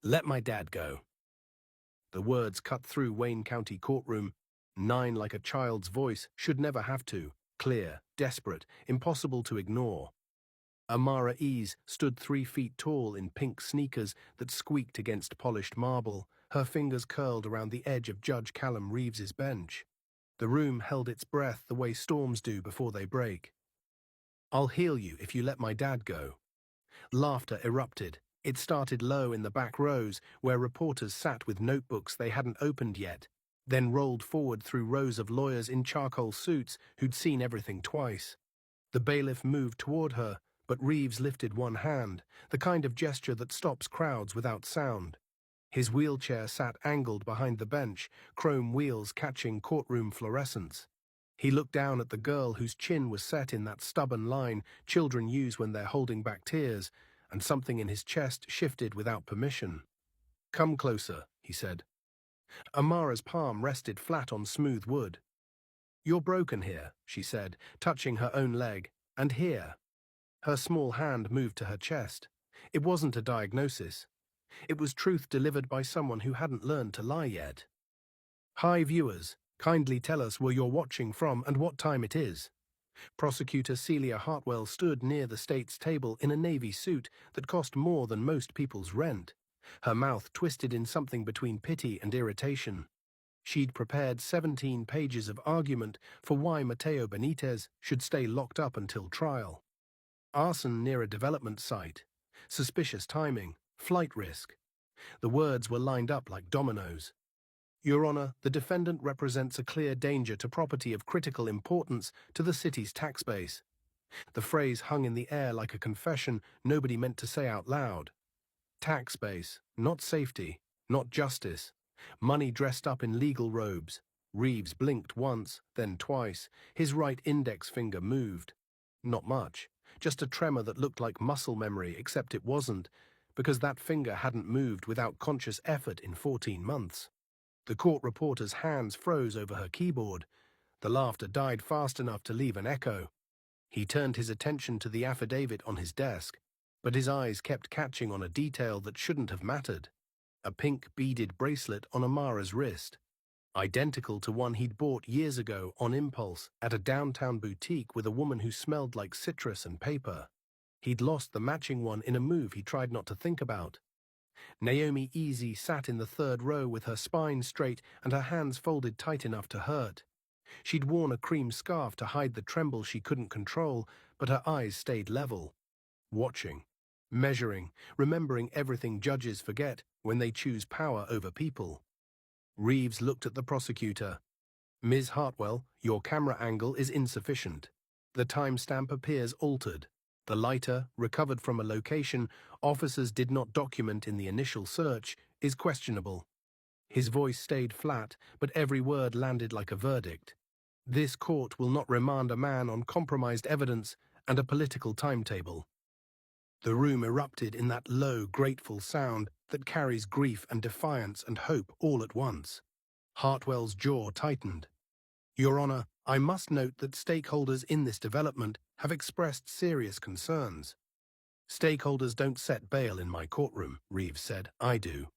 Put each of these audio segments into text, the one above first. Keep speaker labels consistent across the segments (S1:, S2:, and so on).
S1: Let my dad go. The words cut through Wayne County courtroom. 9 like a child's voice, should never have to. Clear, desperate, impossible to ignore. Amara Ease stood 3 feet tall in pink sneakers that squeaked against polished marble, her fingers curled around the edge of Judge Callum Reeves's bench. The room held its breath the way storms do before they break. "I'll heal you if you let my dad go." Laughter erupted. It started low in the back rows, where reporters sat with notebooks they hadn't opened yet, then rolled forward through rows of lawyers in charcoal suits who'd seen everything twice. The bailiff moved toward her, but Reeves lifted one hand, the kind of gesture that stops crowds without sound. His wheelchair sat angled behind the bench, chrome wheels catching courtroom fluorescence. He looked down at the girl whose chin was set in that stubborn line children use when they're holding back tears, and something in his chest shifted without permission. "Come closer," he said. Amara's palm rested flat on smooth wood. "You're broken here," she said, touching her own leg, "and here." Her small hand moved to her chest. It wasn't a diagnosis. It was truth delivered by someone who hadn't learned to lie yet. "Hi, viewers. Kindly tell us where you're watching from and what time it is." Prosecutor Celia Hartwell stood near the state's table in a navy suit that cost more than most people's rent, her mouth twisted in something between pity and irritation. She'd prepared 17 pages of argument for why Mateo Benitez should stay locked up until trial. Arson near a development site, suspicious timing, flight risk. The words were lined up like dominoes. "Your Honor, the defendant represents a clear danger to property of critical importance to the city's tax base." The phrase hung in the air like a confession nobody meant to say out loud. Tax base, not safety, not justice. Money dressed up in legal robes. Reeves blinked once, then twice. His right index finger moved. Not much, just a tremor that looked like muscle memory, except it wasn't, because that finger hadn't moved without conscious effort in 14 months. The court reporter's hands froze over her keyboard. The laughter died fast enough to leave an echo. He turned his attention to the affidavit on his desk, but his eyes kept catching on a detail that shouldn't have mattered. A pink beaded bracelet on Amara's wrist, identical to one he'd bought years ago on impulse at a downtown boutique with a woman who smelled like citrus and paper. He'd lost the matching one in a move he tried not to think about. Naomi Easy sat in the 3rd row with her spine straight and her hands folded tight enough to hurt. She'd worn a cream scarf to hide the tremble she couldn't control, but her eyes stayed level. Watching, measuring, remembering everything judges forget when they choose power over people. Reeves looked at the prosecutor. "Ms. Hartwell, your camera angle is insufficient. The timestamp appears altered. The lighter, recovered from a location officers did not document in the initial search, is questionable." His voice stayed flat, but every word landed like a verdict. "This court will not remand a man on compromised evidence and a political timetable." The room erupted in that low, grateful sound that carries grief and defiance and hope all at once. Hartwell's jaw tightened. "Your Honor, I must note that stakeholders in this development have expressed serious concerns." "Stakeholders don't set bail in my courtroom," Reeves said. "I do."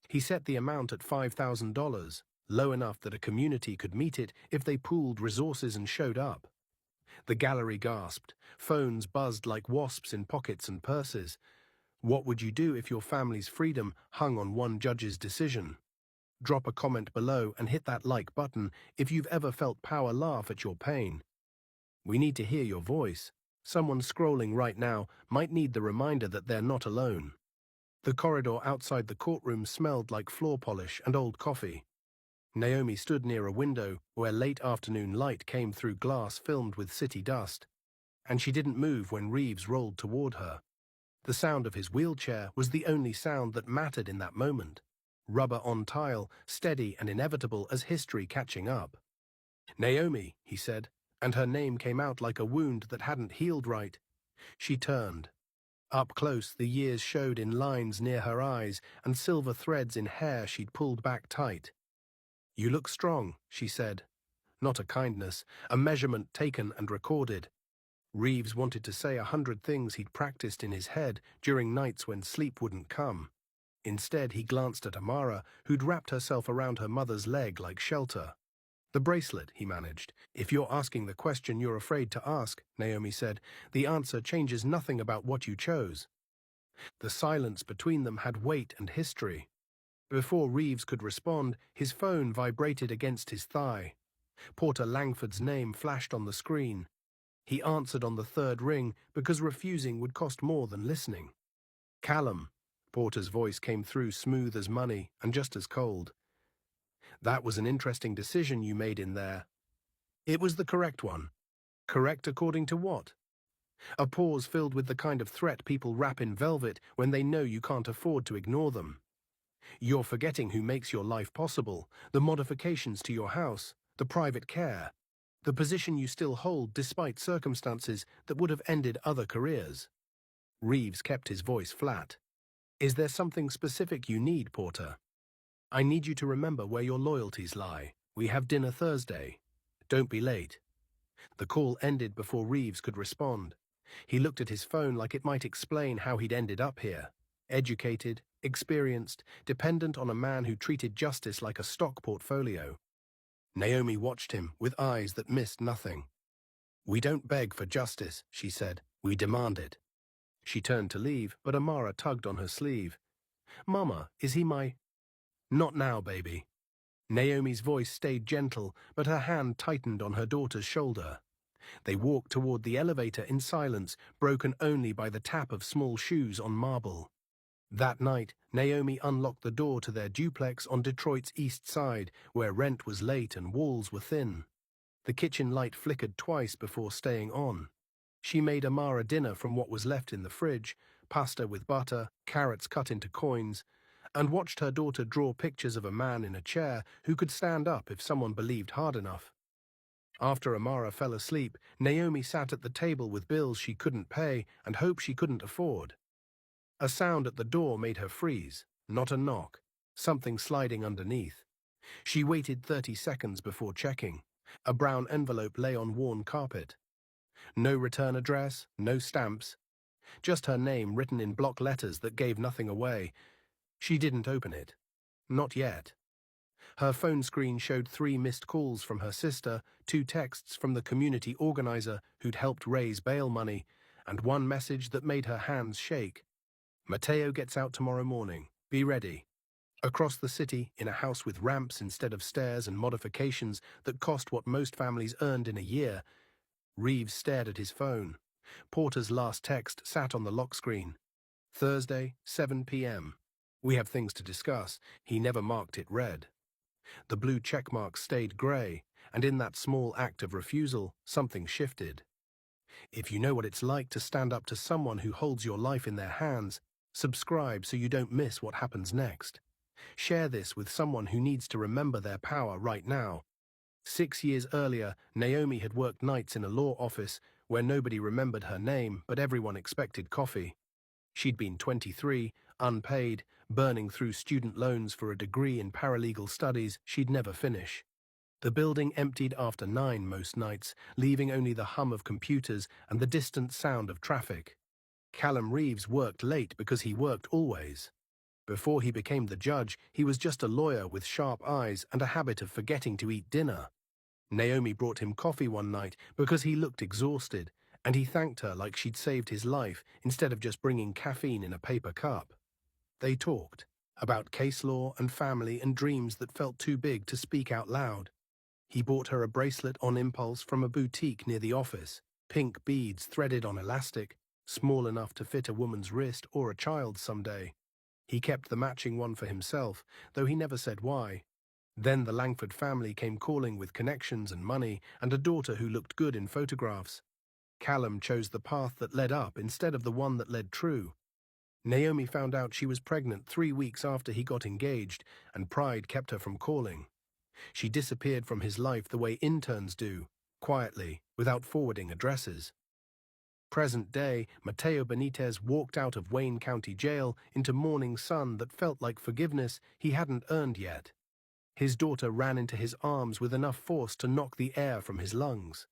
S1: He set the amount at $5,000, low enough that a community could meet it if they pooled resources and showed up. The gallery gasped. Phones buzzed like wasps in pockets and purses. What would you do if your family's freedom hung on one judge's decision? Drop a comment below and hit that like button if you've ever felt power laugh at your pain. We need to hear your voice. Someone scrolling right now might need the reminder that they're not alone. The corridor outside the courtroom smelled like floor polish and old coffee. Naomi stood near a window where late afternoon light came through glass filmed with city dust, and she didn't move when Reeves rolled toward her. The sound of his wheelchair was the only sound that mattered in that moment. Rubber on tile, steady and inevitable as history catching up. "Naomi," he said, and her name came out like a wound that hadn't healed right. She turned. Up close, the years showed in lines near her eyes and silver threads in hair she'd pulled back tight. "You look strong," she said. Not a kindness, a measurement taken and recorded. Reeves wanted to say 100 things he'd practiced in his head during nights when sleep wouldn't come. Instead, he glanced at Amara, who'd wrapped herself around her mother's leg like shelter. "The bracelet," he managed. "If you're asking the question you're afraid to ask," Naomi said, "the answer changes nothing about what you chose." The silence between them had weight and history. Before Reeves could respond, his phone vibrated against his thigh. Porter Langford's name flashed on the screen. He answered on the third ring because refusing would cost more than listening. "Callum." Porter's voice came through smooth as money and just as cold. "That was an interesting decision you made in there." "It was the correct one." "Correct according to what?" A pause filled with the kind of threat people wrap in velvet when they know you can't afford to ignore them. "You're forgetting who makes your life possible, the modifications to your house, the private care, the position you still hold despite circumstances that would have ended other careers." Reeves kept his voice flat. "Is there something specific you need, Porter?" "I need you to remember where your loyalties lie. We have dinner Thursday. Don't be late." The call ended before Reeves could respond. He looked at his phone like it might explain how he'd ended up here. Educated, experienced, dependent on a man who treated justice like a stock portfolio. Naomi watched him with eyes that missed nothing. "We don't beg for justice," she said. "We demand it." She turned to leave, but Amara tugged on her sleeve. "Mama, is he my—" "Not now, baby." Naomi's voice stayed gentle, but her hand tightened on her daughter's shoulder. They walked toward the elevator in silence, broken only by the tap of small shoes on marble. That night, Naomi unlocked the door to their duplex on Detroit's east side, where rent was late and walls were thin. The kitchen light flickered twice before staying on. She made Amara dinner from what was left in the fridge, pasta with butter, carrots cut into coins, and watched her daughter draw pictures of a man in a chair who could stand up if someone believed hard enough. After Amara fell asleep, Naomi sat at the table with bills she couldn't pay and hoped she couldn't afford. A sound at the door made her freeze, not a knock, something sliding underneath. She waited 30 seconds before checking. A brown envelope lay on worn carpet. No return address, no stamps, just her name written in block letters that gave nothing away. She didn't open it. Not yet. Her phone screen showed 3 missed calls from her sister, 2 texts from the community organizer who'd helped raise bail money, and 1 message that made her hands shake. "Mateo gets out tomorrow morning. Be ready." Across the city, in a house with ramps instead of stairs and modifications that cost what most families earned in a year, Reeves stared at his phone. Porter's last text sat on the lock screen. "Thursday, 7 p.m. We have things to discuss." He never marked it red. The blue checkmark stayed grey, and in that small act of refusal, something shifted. If you know what it's like to stand up to someone who holds your life in their hands, subscribe so you don't miss what happens next. Share this with someone who needs to remember their power right now. 6 years earlier, Naomi had worked nights in a law office where nobody remembered her name, but everyone expected coffee. She'd been 23, unpaid, burning through student loans for a degree in paralegal studies she'd never finish. The building emptied after 9 most nights, leaving only the hum of computers and the distant sound of traffic. Callum Reeves worked late because he worked always. Before he became the judge, he was just a lawyer with sharp eyes and a habit of forgetting to eat dinner. Naomi brought him coffee one night because he looked exhausted, and he thanked her like she'd saved his life instead of just bringing caffeine in a paper cup. They talked about case law and family and dreams that felt too big to speak out loud. He bought her a bracelet on impulse from a boutique near the office, pink beads threaded on elastic, small enough to fit a woman's wrist or a child's someday. He kept the matching one for himself, though he never said why. Then the Langford family came calling with connections and money and a daughter who looked good in photographs. Callum chose the path that led up instead of the one that led true. Naomi found out she was pregnant 3 weeks after he got engaged, and pride kept her from calling. She disappeared from his life the way interns do, quietly, without forwarding addresses. Present day, Mateo Benitez walked out of Wayne County Jail into morning sun that felt like forgiveness he hadn't earned yet. His daughter ran into his arms with enough force to knock the air from his lungs.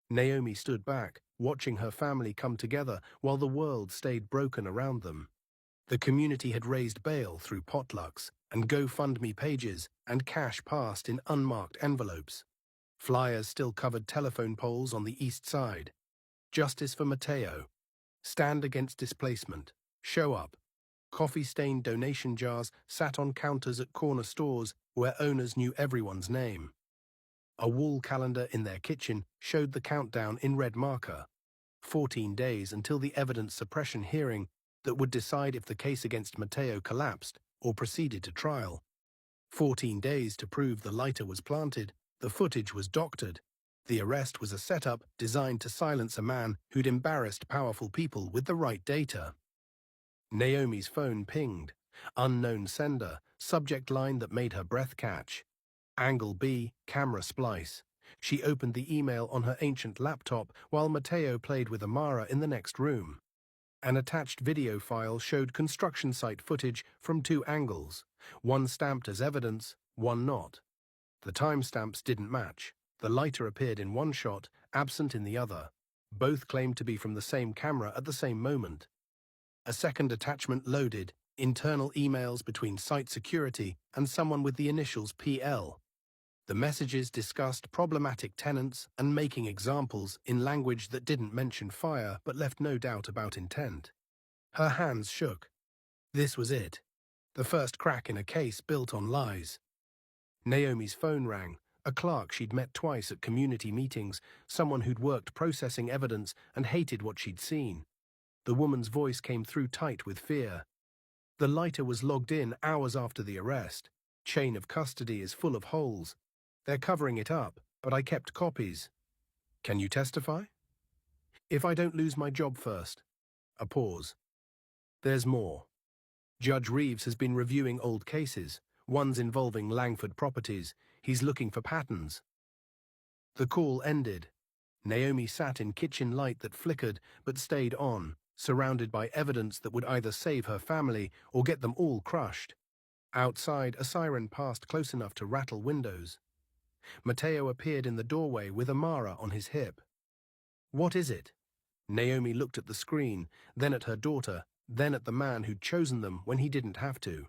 S1: Naomi stood back, watching her family come together while the world stayed broken around them. The community had raised bail through potlucks and GoFundMe pages, and cash passed in unmarked envelopes. Flyers still covered telephone poles on the east side. Justice for Mateo. Stand against displacement. Show up. Coffee-stained donation jars sat on counters at corner stores where owners knew everyone's name. A wall calendar in their kitchen showed the countdown in red marker. 14 days until the evidence suppression hearing that would decide if the case against Mateo collapsed or proceeded to trial. 14 days to prove the lighter was planted, the footage was doctored. The arrest was a setup designed to silence a man who'd embarrassed powerful people with the right data. Naomi's phone pinged. Unknown sender, subject line that made her breath catch. Angle B, camera splice. She opened the email on her ancient laptop while Mateo played with Amara in the next room. An attached video file showed construction site footage from 2 angles, one stamped as evidence, one not. The timestamps didn't match. The lighter appeared in one shot, absent in the other. Both claimed to be from the same camera at the same moment. A second attachment loaded, internal emails between site security and someone with the initials PL. The messages discussed problematic tenants and making examples in language that didn't mention fire but left no doubt about intent. Her hands shook. This was it. The first crack in a case built on lies. Naomi's phone rang. A clerk she'd met twice at community meetings, someone who'd worked processing evidence and hated what she'd seen. The woman's voice came through tight with fear. The lighter was logged in hours after the arrest. Chain of custody is full of holes. They're covering it up, but I kept copies. Can you testify? If I don't lose my job first. A pause. There's more. Judge Reeves has been reviewing old cases, ones involving Langford properties. He's looking for patterns. The call ended. Naomi sat in kitchen light that flickered but stayed on, surrounded by evidence that would either save her family or get them all crushed. Outside, a siren passed close enough to rattle windows. Mateo appeared in the doorway with Amara on his hip. What is it? Naomi looked at the screen, then at her daughter, then at the man who'd chosen them when he didn't have to.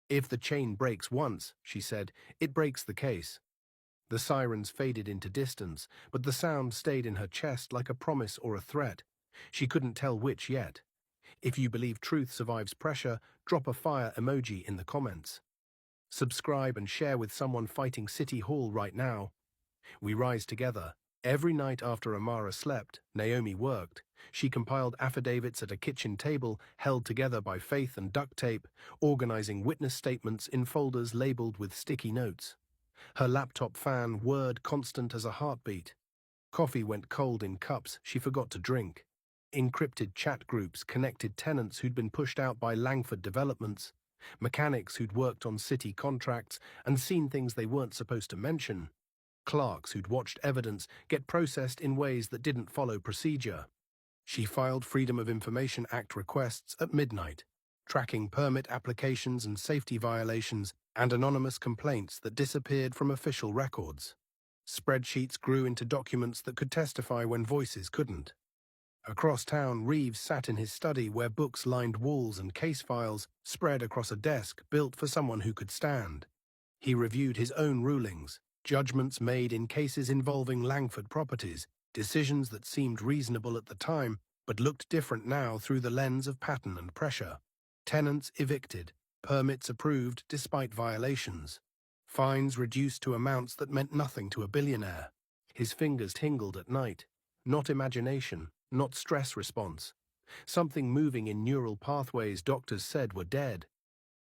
S1: If the chain breaks once, she said, it breaks the case. The sirens faded into distance, but the sound stayed in her chest like a promise or a threat. She couldn't tell which yet. If you believe truth survives pressure, drop a fire emoji in the comments. Subscribe and share with someone fighting City Hall right now. We rise together. Every night after Amara slept, Naomi worked. She compiled affidavits at a kitchen table held together by faith and duct tape, organizing witness statements in folders labeled with sticky notes. Her laptop fan whirred constant as a heartbeat. Coffee went cold in cups she forgot to drink. Encrypted chat groups connected tenants who'd been pushed out by Langford developments, mechanics who'd worked on city contracts and seen things they weren't supposed to mention, clerks who'd watched evidence get processed in ways that didn't follow procedure. She filed Freedom of Information Act requests at midnight, tracking permit applications and safety violations and anonymous complaints that disappeared from official records. Spreadsheets grew into documents that could testify when voices couldn't. Across town, Reeves sat in his study where books lined walls and case files spread across a desk built for someone who could stand. He reviewed his own rulings, judgments made in cases involving Langford properties, decisions that seemed reasonable at the time but looked different now through the lens of pattern and pressure. Tenants evicted, permits approved despite violations, fines reduced to amounts that meant nothing to a billionaire. His fingers tingled at night. Not imagination, not stress response. Something moving in neural pathways doctors said were dead.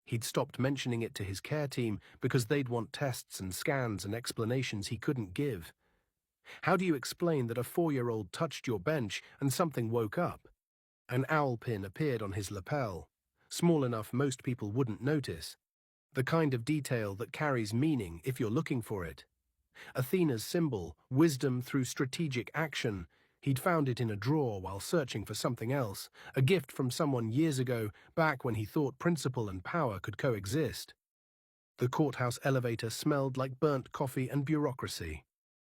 S1: He'd stopped mentioning it to his care team because they'd want tests and scans and explanations he couldn't give. How do you explain that a 4-year-old touched your bench and something woke up? An owl pin appeared on his lapel, small enough most people wouldn't notice. The kind of detail that carries meaning if you're looking for it. Athena's symbol, wisdom through strategic action. He'd found it in a drawer while searching for something else, a gift from someone years ago, back when he thought principle and power could coexist. The courthouse elevator smelled like burnt coffee and bureaucracy.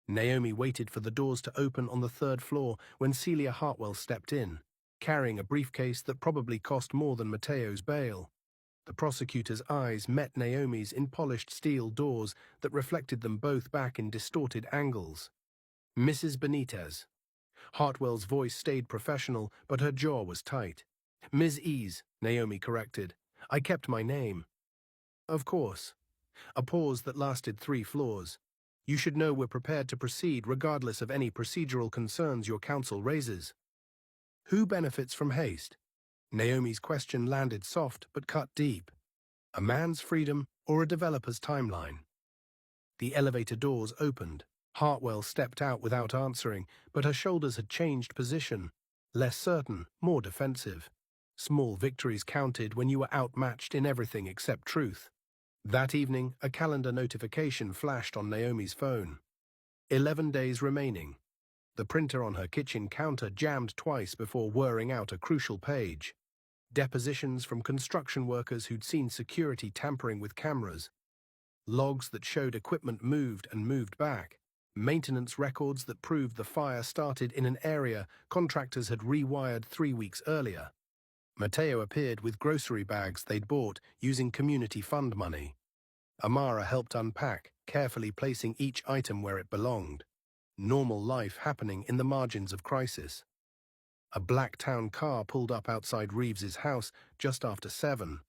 S1: Naomi waited for the doors to open on the 3rd floor when Celia Hartwell stepped in. carrying a briefcase that probably cost more than Mateo's bail. The prosecutor's eyes met Naomi's in polished steel doors that reflected them both back in distorted angles. Mrs. Benitez. Hartwell's voice stayed professional, but her jaw was tight. Ms. Ease, Naomi corrected. I kept my name. Of course. A pause that lasted 3 floors. You should know we're prepared to proceed regardless of any procedural concerns your counsel raises. Who benefits from haste? Naomi's question landed soft but cut deep. A man's freedom or a developer's timeline? The elevator doors opened. Hartwell stepped out without answering, but her shoulders had changed position. Less certain, more defensive. Small victories counted when you were outmatched in everything except truth. That evening, a calendar notification flashed on Naomi's phone. 11 days remaining. The printer on her kitchen counter jammed twice before whirring out a crucial page. Depositions from construction workers who'd seen security tampering with cameras. Logs that showed equipment moved and moved back. Maintenance records that proved the fire started in an area contractors had rewired 3 weeks earlier. Mateo appeared with grocery bags they'd bought using community fund money. Amara helped unpack, carefully placing each item where it belonged. Normal life happening in the margins of crisis. A black town car pulled up outside Reeves's house just after 7.